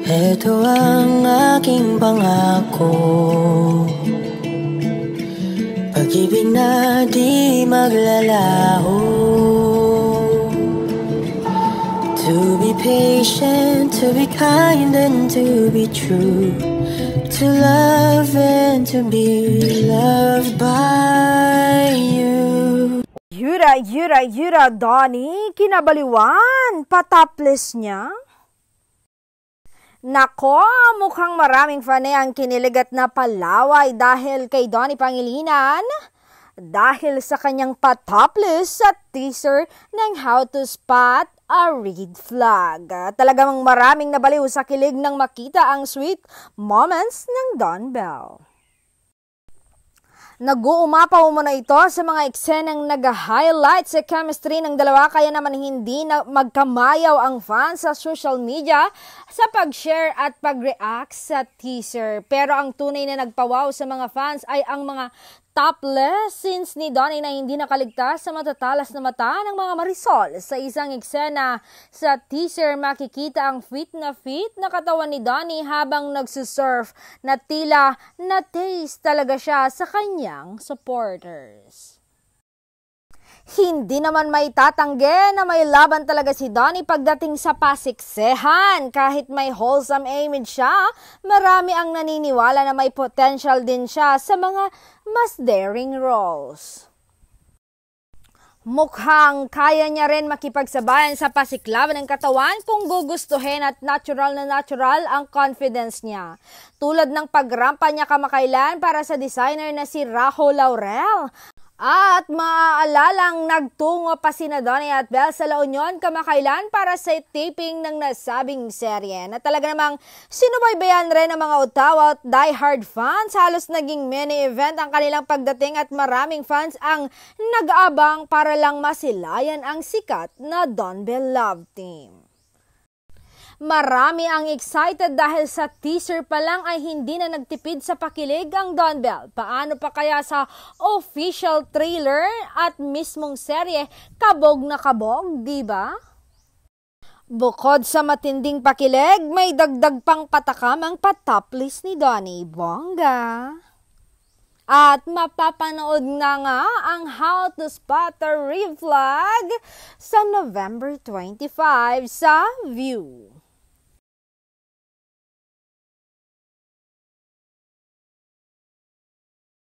Ito ang aking pangako, pag-ibig na di maglalaho. To be patient, to be kind and to be true, to love and to be loved by you. Yura, Donnie, kinabaliwan, pataples niya. Nako, mukhang maraming fan ang kinilig at napalaway dahil kay Donnie Pangilinan. Dahil sa kanyang patopless at teaser ng How to Spot a Red Flag. Talagang maraming nabaliw sa kilig nang makita ang sweet moments ng Don Bell. Nag-uumapaw muna ito sa mga eksenang nag-highlight sa chemistry ng dalawa kaya naman hindi na magkamayaw ang fans sa social media sa pag-share at pag-react sa teaser. Pero ang tunay na nagpawaw sa mga fans ay ang mga topless scenes ni Donnie na hindi nakaligtas sa matatalas na mata ng mga marisol. Sa isang eksena sa teaser, makikita ang fit na katawan ni Donnie habang nagsusurf na tila na-taste talaga siya sa kanyang supporters. Hindi naman may tatanggi na may laban talaga si Donnie pagdating sa pasiksehan. Kahit may wholesome image siya, marami ang naniniwala na may potential din siya sa mga mas daring roles. Mukhang kaya niya rin makipagsabayan sa pasiklaban ng katawan kung gugustuhin at natural ang confidence niya. Tulad ng pagrampa niya kamakailan para sa designer na si Rajo Laurel. At maaalalang nagtungo pa sina Donnie at Belle sa La Union kamakailan para sa taping ng nasabing serye. Na talaga namang sinubaybayan rin ng mga utaw at diehard fans. Halos naging mini event ang kanilang pagdating at maraming fans ang nag-aabang para lang masilayan ang sikat na Don Bell Love Team. Marami ang excited dahil sa teaser pa lang ay hindi na nagtipid sa pakilig ang Don Bell. Paano pa kaya sa official trailer at mismong serye, kabog na kabog, di ba? Bukod sa matinding pakilig, may dagdag pang patakam ang patopless ni Donnie. Bongga! At mapapanood na nga ang How to Spot a Red Flag sa November 25 sa View.